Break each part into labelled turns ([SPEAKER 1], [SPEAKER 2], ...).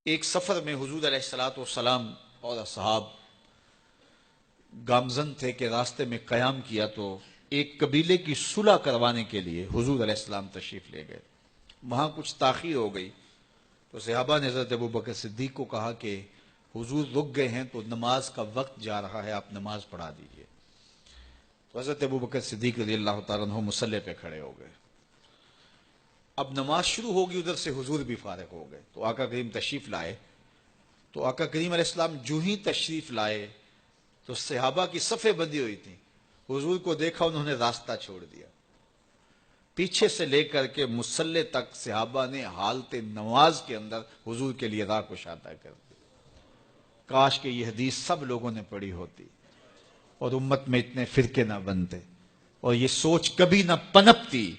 [SPEAKER 1] ایک سفر میں حضور علیہ الصلوۃ والسلام اور اصحاب گامزن تھے کہ راستے میں قیام کیا تو ایک قبیلے کی صلح کروانے کے لیے حضور علیہ السلام تشریف لے گئے. وہاں کچھ تاخیر ہو گئی تو صحابہ نے حضرت ابوبکر صدیق کو کہا کہ حضور رک گئے ہیں تو نماز کا وقت جا رہا ہے، آپ نماز پڑھا دیجئے. تو حضرت ابوبکر صدیق رضی اللہ تعالیٰ عنہ مصلی پہ کھڑے ہو گئے. اب نماز شروع ہوگی، ادھر سے حضور بھی فارغ ہو گئے تو آقا کریم تشریف لائے. تو آقا کریم علیہ السلام جو ہی تشریف لائے تو صحابہ کی صفیں بندی ہوئی تھی. حضور کو دیکھا، انہوں نے راستہ چھوڑ دیا. پیچھے سے لے کر کے مصلی تک صحابہ نے حالت نماز کے اندر حضور کے لیے راہ کشادہ کر دی. کاش کہ یہ حدیث سب لوگوں نے پڑھی ہوتی اور امت میں اتنے فرقے نہ بنتے اور یہ سوچ کبھی نہ پنپتی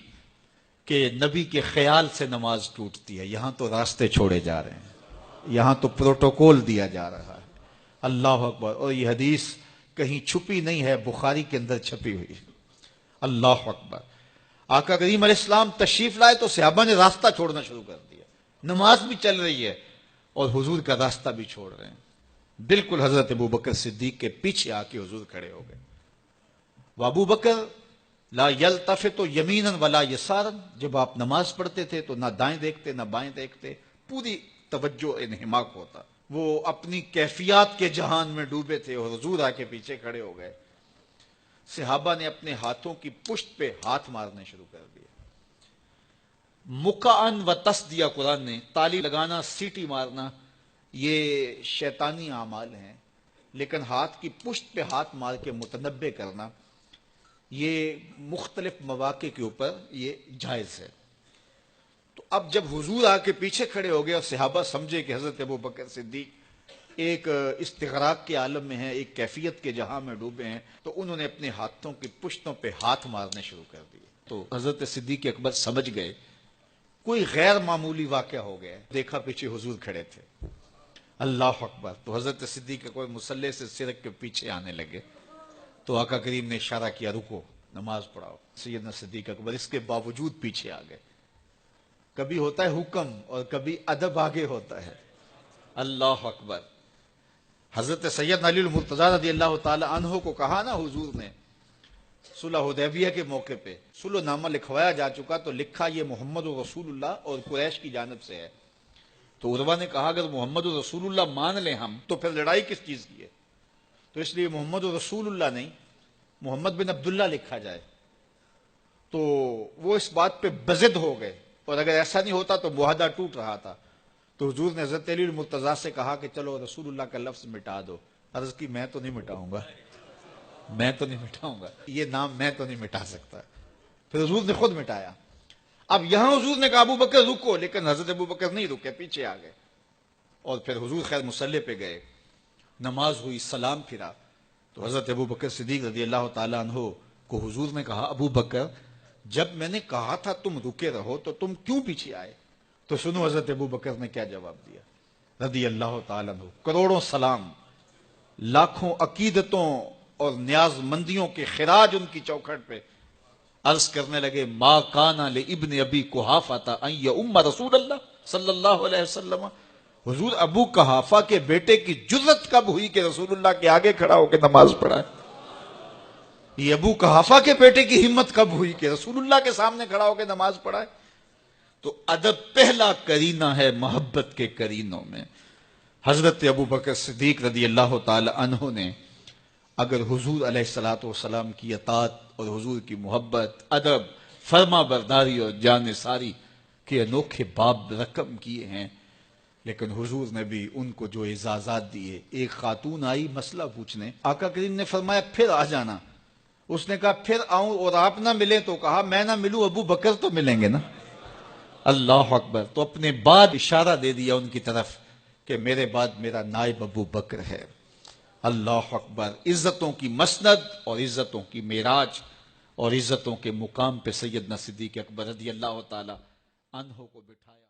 [SPEAKER 1] کہ نبی کے خیال سے نماز ٹوٹتی ہے. یہاں تو راستے چھوڑے جا رہے ہیں، یہاں تو پروٹوکول دیا جا رہا ہے. اللہ اکبر. اور یہ حدیث کہیں چھپی نہیں ہے، بخاری کے اندر چھپی ہوئی. اللہ اکبر. آقا کریم علیہ السلام تشریف لائے تو صحابہ نے راستہ چھوڑنا شروع کر دیا. نماز بھی چل رہی ہے اور حضور کا راستہ بھی چھوڑ رہے ہیں. بالکل حضرت ابوبکر صدیق کے پیچھے آ کے حضور کھڑے ہو گئے. وابو بکر لا یلتفت یمینا ولا یسارا. جب آپ نماز پڑھتے تھے تو نہ دائیں دیکھتے نہ بائیں دیکھتے، پوری توجہ انہماک ہوتا. وہ اپنی کیفیات کے جہان میں ڈوبے تھے اور حضور آ کے پیچھے کھڑے ہو گئے. صحابہ نے اپنے ہاتھوں کی پشت پہ ہاتھ مارنے شروع کر دیے. مکعن و تس دیا قرآن نے. تالی لگانا، سیٹی مارنا یہ شیطانی اعمال ہیں، لیکن ہاتھ کی پشت پہ ہاتھ مار کے متنبع کرنا یہ مختلف مواقع کے اوپر یہ جائز ہے. تو اب جب حضور آ کے پیچھے کھڑے ہو گئے اور صحابہ سمجھے کہ حضرت ابوبکر صدیق ایک استغراق کے عالم میں ہیں، ایک کیفیت کے جہاں میں ڈوبے ہیں، تو انہوں نے اپنے ہاتھوں کی پشتوں پہ ہاتھ مارنے شروع کر دیے. تو حضرت صدیق اکبر سمجھ گئے کوئی غیر معمولی واقعہ ہو گیا. دیکھا پیچھے حضور کھڑے تھے. اللہ اکبر. تو حضرت صدیق اکبر مصلی سے سرک کے پیچھے آنے لگے تو آقا کریم نے اشارہ کیا رکو، نماز پڑھاؤ. سیدنا صدیق اکبر اس کے باوجود پیچھے آ گئے. کبھی ہوتا ہے حکم اور کبھی ادب آگے ہوتا ہے. اللہ اکبر. حضرت سیدنا علی المرتضیٰ رضی اللہ تعالی عنہ کو کہا نا حضور نے صلح حدیبیہ کے موقع پہ صلح نامہ لکھوایا جا چکا تو لکھا یہ محمد رسول اللہ اور قریش کی جانب سے ہے. تو عروہ نے کہا اگر محمد رسول اللہ مان لیں ہم تو پھر لڑائی کس چیز کی ہے؟ تو اس لیے محمد رسول اللہ نہیں، محمد بن عبداللہ لکھا جائے. تو وہ اس بات پہ بضد ہو گئے اور اگر ایسا نہیں ہوتا تو معاہدہ ٹوٹ رہا تھا. تو حضور نے حضرت علی المرتضیٰ سے کہا کہ چلو رسول اللہ کا لفظ مٹا دو. عرض کی میں تو نہیں مٹاؤں گا، میں تو نہیں مٹاؤں گا، یہ نام میں تو نہیں مٹا سکتا. پھر حضور نے خود مٹایا. اب یہاں حضور نے کہا ابو بکر رکو، لیکن حضرت ابو بکر نہیں رکے، پیچھے آ گئے. اور پھر حضور خیر مصلی پہ گئے، نماز ہوئی، سلام پھرا. تو حضرت ابو بکر صدیق رضی اللہ تعالیٰ عنہ کو حضور نے کہا ابو بکر جب میں نے کہا تھا تم رکے رہو تو تم کیوں پیچھے آئے؟ تو سنو حضرت ابو بکر نے کیا جواب دیا رضی اللہ تعالیٰ عنہ. کروڑوں سلام، لاکھوں عقیدتوں اور نیاز مندیوں کے خراج ان کی چوکھٹ پہ. عرض کرنے لگے ما کان لابن ابی قحافہ ان یؤم رسول اللہ صلی اللہ علیہ وسلم. حضور ابو قحافہ کے بیٹے کی جرت کب ہوئی کہ رسول اللہ کے آگے کھڑا ہو کے نماز پڑھائے؟ یہ ابو قحافہ کے بیٹے کی ہمت کب ہوئی کہ رسول اللہ کے سامنے کھڑا ہو کے نماز پڑھائے؟ تو ادب پہلا کرینہ ہے محبت کے کرینوں میں. حضرت ابو بکر صدیق رضی اللہ تعالی عنہ نے اگر حضور علیہ الصلوۃ والسلام کی اطاعت اور حضور کی محبت، ادب، فرما برداری اور جان ساری کے انوکھے باب رقم کیے ہیں، لیکن حضور نے بھی ان کو جو اعزازات دیے. ایک خاتون آئی مسئلہ پوچھنے، آقا کریم نے فرمایا پھر آ جانا. اس نے کہا پھر آؤں اور آپ نہ ملیں؟ تو کہا میں نہ ملوں ابو بکر تو ملیں گے نا. اللہ اکبر. تو اپنے بعد اشارہ دے دیا ان کی طرف کہ میرے بعد میرا نائب ابو بکر ہے. اللہ اکبر. عزتوں کی مسند اور عزتوں کی معراج اور عزتوں کے مقام پہ سیدنا صدیق اکبر رضی اللہ تعالی عنہ کو بٹھایا.